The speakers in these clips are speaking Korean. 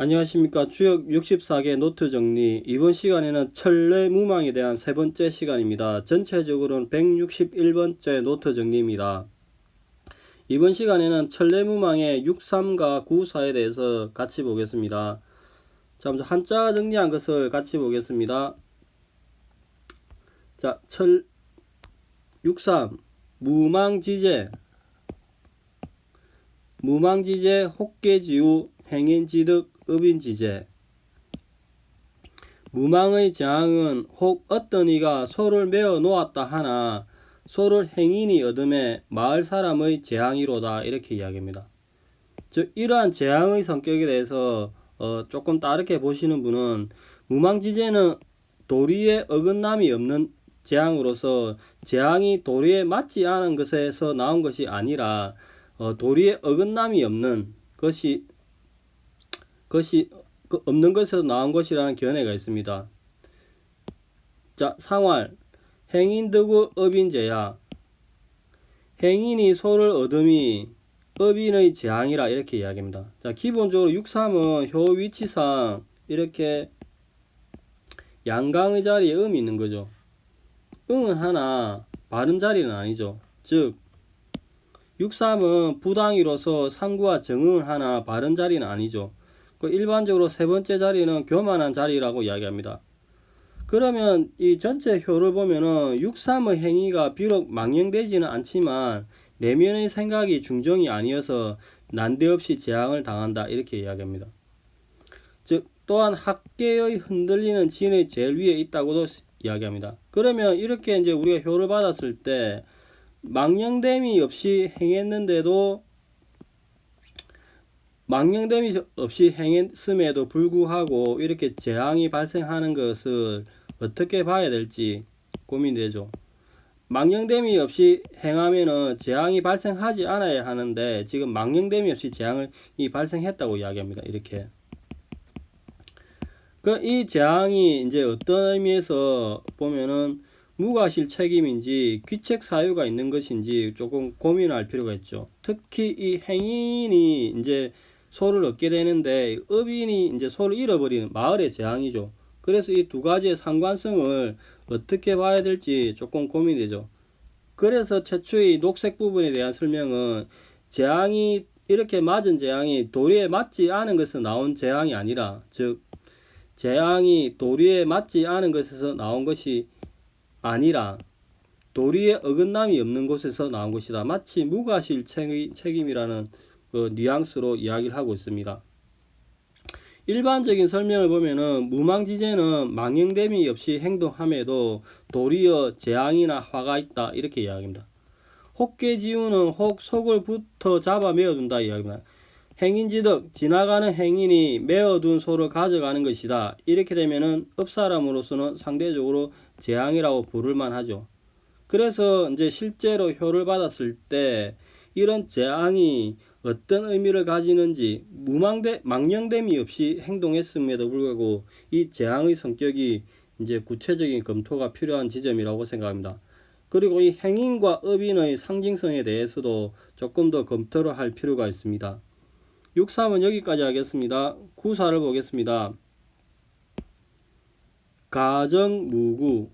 안녕하십니까. 주역 64개 노트 정리. 이번 시간에는 천례무망에 대한 세 번째 시간입니다. 전체적으로는 161번째 노트 정리입니다. 이번 시간에는 천례무망의 63과 94에 대해서 같이 보겠습니다. 자, 먼저 한자 정리한 것을 같이 보겠습니다. 자, 63 무망지제 혹계지우 행인지득 업인지제. 무망의 재앙은 혹 어떤 이가 소를 메어 놓았다 하나 소를 행인이 얻음에 마을 사람의 재앙이로다, 이렇게 이야기합니다. 즉 이러한 재앙의 성격에 대해서 조금 다르게 보시는 분은, 무망지제는 도리에 어긋남이 없는 재앙으로서 재앙이 도리에 맞지 않은 것에서 나온 것이 아니라 도리에 어긋남이 없는 것이 없는 것에서 나온 것이라는 견해가 있습니다. 자, 상활 행인득우 업인제야. 행인이 소를 얻음이 업인의 재앙이라, 이렇게 이야기합니다. 자, 기본적으로 63은 효 위치상 이렇게 양강의 자리에 음이 있는 거죠. 응은 하나 바른 자리는 아니죠. 즉 63은 부당이로서 상구와 정응을 하나 바른 자리는 아니죠. 일반적으로 세 번째 자리는 교만한 자리라고 이야기합니다. 그러면 이 전체 효를 보면은 63의 행위가 비록 망령되지는 않지만 내면의 생각이 중정이 아니어서 난데없이 재앙을 당한다, 이렇게 이야기합니다. 즉 또한 학계의 흔들리는 진의 제일 위에 있다고도 이야기합니다. 그러면 이렇게 이제 우리가 효를 받았을 때 망령됨이 없이 행했는데도, 망령됨이 없이 행했음에도 불구하고 이렇게 재앙이 발생하는 것을 어떻게 봐야 될지 고민되죠. 망령됨이 없이 행하면은 재앙이 발생하지 않아야 하는데 지금 망령됨이 없이 재앙이 발생했다고 이야기합니다. 이렇게. 이 재앙이 이제 어떤 의미에서 보면은 무과실 책임인지 귀책 사유가 있는 것인지 조금 고민할 필요가 있죠. 특히 이 행인이 이제 소를 얻게 되는데 업인이 이제 소를 잃어버리는 마을의 재앙이죠. 그래서 이 두 가지의 상관성을 어떻게 봐야 될지 조금 고민되죠. 그래서 최초의 녹색 부분에 대한 설명은 재앙이 이렇게 맞은 재앙이 도리에 맞지 않은 것에서 나온 재앙이 아니라, 즉 재앙이 도리에 맞지 않은 것에서 나온 것이 아니라 도리에 어긋남이 없는 곳에서 나온 것이다. 마치 무과실 책임이라는 그 뉘앙스로 이야기를 하고 있습니다. 일반적인 설명을 보면은 무망지제는 망령됨이 없이 행동함에도 도리어 재앙이나 화가 있다, 이렇게 이야기합니다. 혹계지우는 혹 속을 붙어 잡아 메어둔다 이야기합니다. 행인지득 지나가는 행인이 메어둔 소를 가져가는 것이다. 이렇게 되면은 업사람으로서는 상대적으로 재앙이라고 부를만 하죠. 그래서 이제 실제로 효를 받았을 때 이런 재앙이 어떤 의미를 가지는지, 망령됨이 없이 행동했음에도 불구하고 이 재앙의 성격이 이제 구체적인 검토가 필요한 지점이라고 생각합니다. 그리고 이 행인과 업인의 상징성에 대해서도 조금 더 검토를 할 필요가 있습니다. 63은 여기까지 하겠습니다. 94를 보겠습니다. 가정무구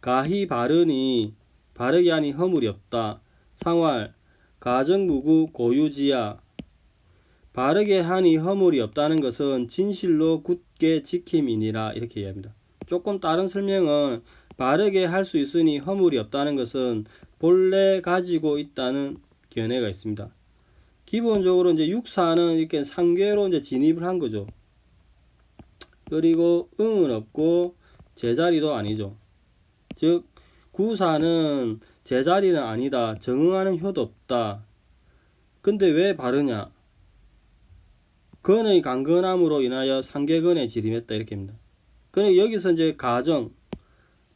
가히 바르니 바르게 하니 허물이 없다. 상활 가정무구 고유지야. 바르게 하니 허물이 없다는 것은 진실로 굳게 지킴이니라, 이렇게 이야기합니다. 조금 다른 설명은 바르게 할 수 있으니 허물이 없다는 것은 본래 가지고 있다는 견해가 있습니다. 기본적으로 이제 64는 이렇게 상계로 이제 진입을 한 거죠. 그리고 응은 없고 제자리도 아니죠. 즉 94는 제자리는 아니다, 정응하는 효도 없다. 근데 왜 바르냐? 건의 강건함으로 인하여 상계건에 지림했다, 이렇게 합니다. 그러니까 여기서 이제 가정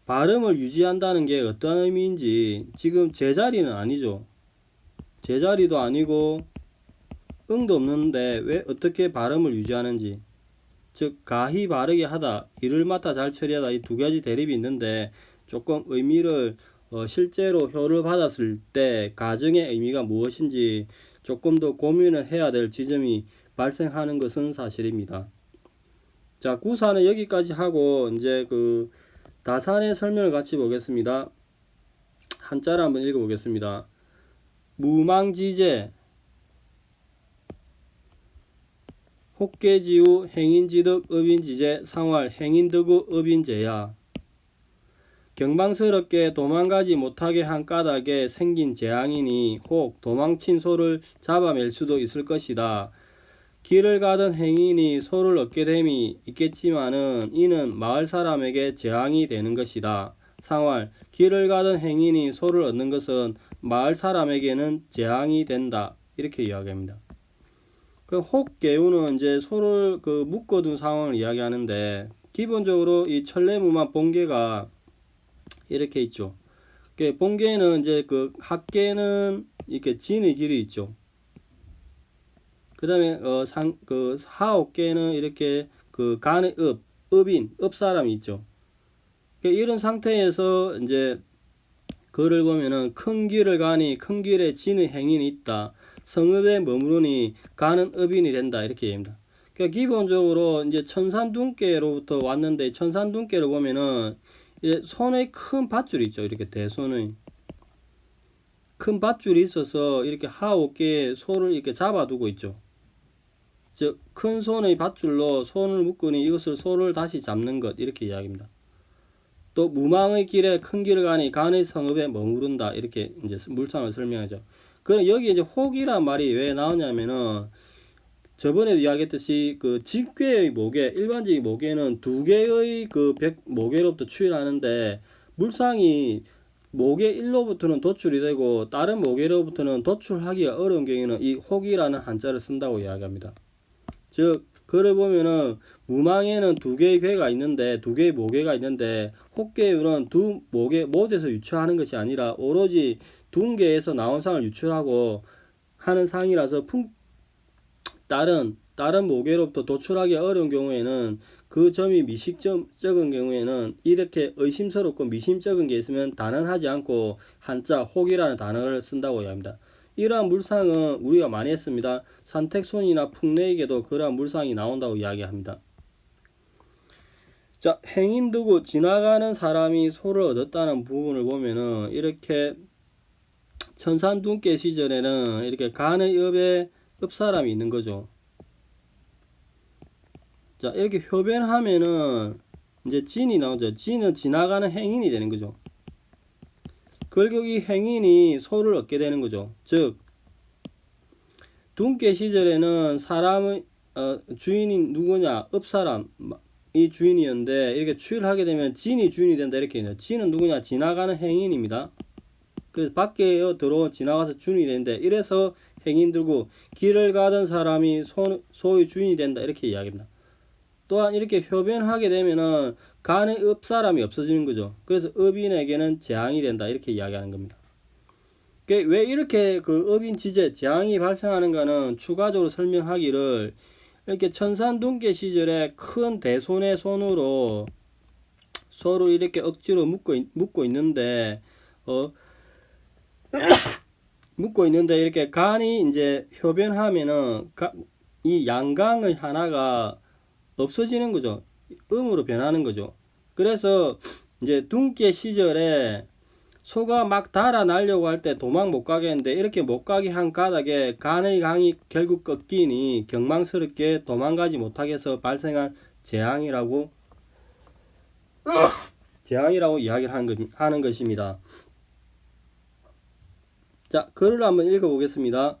발음을 유지한다는 게 어떤 의미인지, 지금 제자리는 아니죠. 제자리도 아니고 응도 없는데 왜 어떻게 발음을 유지하는지, 즉 가히 바르게 하다, 일을 맡아 잘 처리하다, 이 두 가지 대립이 있는데 조금 의미를 실제로 효를 받았을 때 가정의 의미가 무엇인지 조금 더 고민을 해야 될 지점이 발생하는 것은 사실입니다. 자, 구사는 여기까지 하고 이제 그 다산의 설명을 같이 보겠습니다. 한자를 한번 읽어보겠습니다. 무망지제 혹계지우 행인지득 업인지제 상활 행인득우 업인제야. 경망스럽게 도망가지 못하게 한 까닭에 생긴 재앙이니 혹 도망친 소를 잡아맬 수도 있을 것이다. 길을 가던 행인이 소를 얻게 됨이 있겠지만은 이는 마을 사람에게 재앙이 되는 것이다. 상활 길을 가던 행인이 소를 얻는 것은 마을 사람에게는 재앙이 된다. 이렇게 이야기합니다. 그 혹계우는 이제 소를 그 묶어둔 상황을 이야기하는데 기본적으로 이 천례무만 본계가 이렇게 있죠. 본계는 이제 그 학계는 이렇게 진의 길이 있죠. 그 다음에 그 하옥계는 이렇게 그 간의 업인, 업사람이 있죠. 이런 상태에서 이제 글을 보면은 큰 길을 가니 큰 길에 진의 행인이 있다. 성읍에 머무르니 가는 업인이 된다. 이렇게 얘기합니다. 그러니까 기본적으로 이제 천산둔께로부터 왔는데 천산둔께를 보면은 이제 손에 큰 밧줄이 있죠. 이렇게 대손의 큰 밧줄이 있어서 이렇게 하옥계에 소를 이렇게 잡아두고 있죠. 즉 큰 손의 밧줄로 손을 묶으니 이것을 소를 다시 잡는 것 이렇게 이야기합니다. 또 무망의 길에 큰 길을 가니 간의 성읍에 머무른다 이렇게 이제 물상을 설명하죠. 그럼 여기 이제 혹이란 말이 왜 나오냐면은 저번에도 이야기했듯이 그 직괴의 모계 일반적인 모계는 두 개의 그 모계로부터 추일하는데 물상이 모계 1로부터는 도출이 되고 다른 모계로부터는 도출하기가 어려운 경우에는 이 혹이라는 한자를 쓴다고 이야기합니다. 즉 글을 보면은 무망에는 두 개의 괴가 있는데 두 개의 모계가 있는데 혹계유는 두 모계 모두에서 유출하는 것이 아니라 오로지 둔계에서 나온 상을 유출하고 하는 상이라서 다른 모계로부터 도출하기 어려운 경우에는 그 점이 미식적인 경우에는 이렇게 의심스럽고 미심적인 게 있으면 단언하지 않고 한자 혹이라는 단어를 쓴다고 합니다. 이러한 물상은 우리가 많이 했습니다. 산택손이나 풍내에게도 그러한 물상이 나온다고 이야기합니다. 자, 행인 두고 지나가는 사람이 소를 얻었다는 부분을 보면은 이렇게 천산둔께 시절에는 이렇게 간의 업에 업사람이 있는 거죠. 자, 이렇게 효변하면은 이제 진이 나오죠. 진은 지나가는 행인이 되는 거죠. 결국 이 행인이 소를 얻게 되는 거죠. 즉 둔께 시절에는 사람의 주인이 누구냐? 업사람 이 주인이었는데 이렇게 추일하게 되면 진이 주인이 된다 이렇게 해요. 진은 누구냐? 지나가는 행인입니다. 그래서 밖에 들어온 지나가서 주인이 되는데 이래서 행인 들고 길을 가던 사람이 소의 주인이 된다 이렇게 이야기합니다. 또한 이렇게 효변하게 되면은 간의 업사람이 없어지는 거죠. 그래서 업인에게는 재앙이 된다 이렇게 이야기하는 겁니다. 왜 이렇게 그 업인 지제 재앙이 발생하는가는 추가적으로 설명하기를 이렇게 천산둔계 시절에 큰 대손의 손으로 소를 이렇게 억지로 묶고 있는데 묶고 있는데 이렇게 간이 이제 효변하면은 이 양강의 하나가 없어지는 거죠. 음으로 변하는 거죠. 그래서 이제 둔께 시절에 소가 막 달아나려고 할 때 도망 못 가게 했는데 이렇게 못 가게 한 까닭에 간의 강이 결국 꺾이니 경망스럽게 도망가지 못하게 해서 발생한 재앙이라고 이야기를 하는 것입니다. 자, 글을 한번 읽어보겠습니다.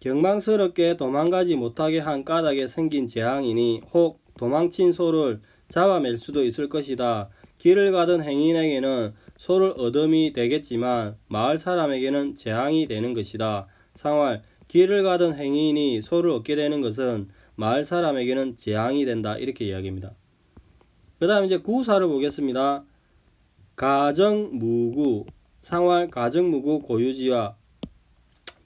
경망스럽게 도망가지 못하게 한 까닭에 생긴 재앙이니 혹 도망친 소를 잡아맬 수도 있을 것이다. 길을 가던 행인에게는 소를 얻음이 되겠지만 마을 사람에게는 재앙이 되는 것이다. 상활 길을 가던 행인이 소를 얻게 되는 것은 마을 사람에게는 재앙이 된다. 이렇게 이야기합니다. 그 다음 이제 구사를 보겠습니다. 가정무구 상활 가정무구 고유지와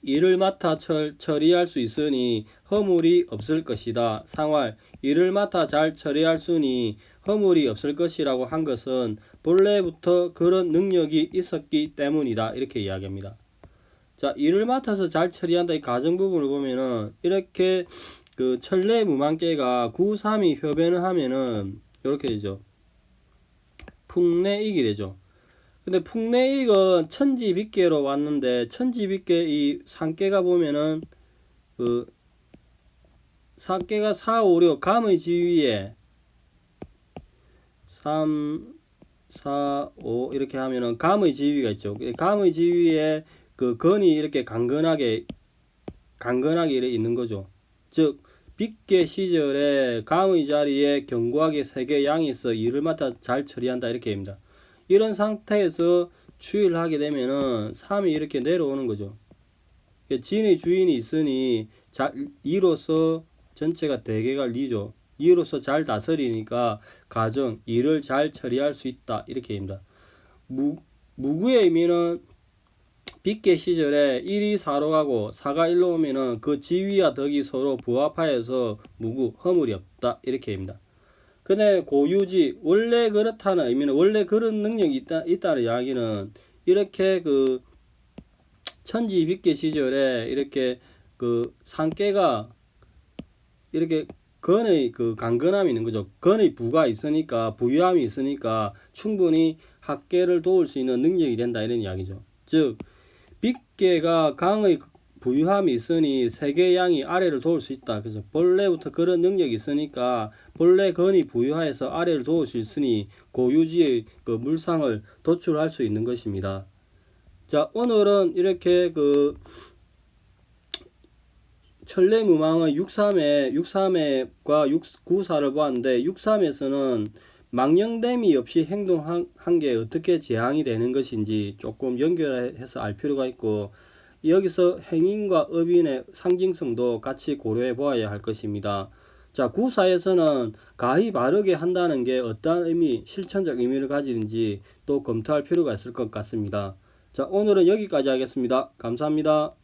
일을 맡아 처리할 수 있으니 허물이 없을 것이다. 상활 일을 맡아 잘 처리할 수니 허물이 없을 것이라고 한 것은 본래부터 그런 능력이 있었기 때문이다. 이렇게 이야기합니다. 자, 일을 맡아서 잘 처리한다 이 가정 부분을 보면은 이렇게 그 천례 무망께가 9, 3이 협연을 하면은 이렇게 되죠. 풍내익이 되죠. 근데 풍내익은 천지빗계로 왔는데 천지빗계 이 상계가 보면은 그 상계가 4, 5, 6 감의 지위에 3, 4, 5 이렇게 하면은 감의 지위가 있죠. 감의 지위에 그 건이 이렇게 강건하게 이렇게 있는 거죠. 즉 빗계 시절에 감의 자리에 견고하게 세계 양이 있어 일을 맡아 잘 처리한다 이렇게 됩니다. 이런 상태에서 추위를 하게 되면은 3이 이렇게 내려오는 거죠. 진의 주인이 있으니 이로서 전체가 대개가 리죠. 이로서 잘 다스리니까 가정, 일을 잘 처리할 수 있다 이렇게 됩니다. 무구의 의미는 빗계 시절에 1이 4로 가고 4가 1로 오면은 그 지위와 덕이 서로 부합하여서 무구, 허물이 없다 이렇게 됩니다. 근데 고유지, 원래 그렇다는 의미는 원래 그런 능력이 있다는 이야기는 이렇게 그 천지 빗계 시절에 이렇게 그 상계가 이렇게 건의 그 강건함이 있는 거죠. 건의 부가 있으니까 부유함이 있으니까 충분히 학계를 도울 수 있는 능력이 된다 이런 이야기죠. 즉 빗계가 강의 부유함이 있으니 세계 양이 아래를 도울 수 있다. 그래서 본래부터 그런 능력이 있으니까 본래 건이 부유하여서 아래를 도울 수 있으니 고유지의 그 물상을 도출할 수 있는 것입니다. 자, 오늘은 이렇게 그 천례무망의 6.3회과 9.4를 보았는데 6.3에서는 망령됨이 없이 행동한 게 어떻게 재앙이 되는 것인지 조금 연결해서 알 필요가 있고 여기서 행인과 업인의 상징성도 같이 고려해 보아야 할 것입니다. 자, 9.4에서는 가히 바르게 한다는 게 어떠한 의미, 실천적 의미를 가지는지 또 검토할 필요가 있을 것 같습니다. 자, 오늘은 여기까지 하겠습니다. 감사합니다.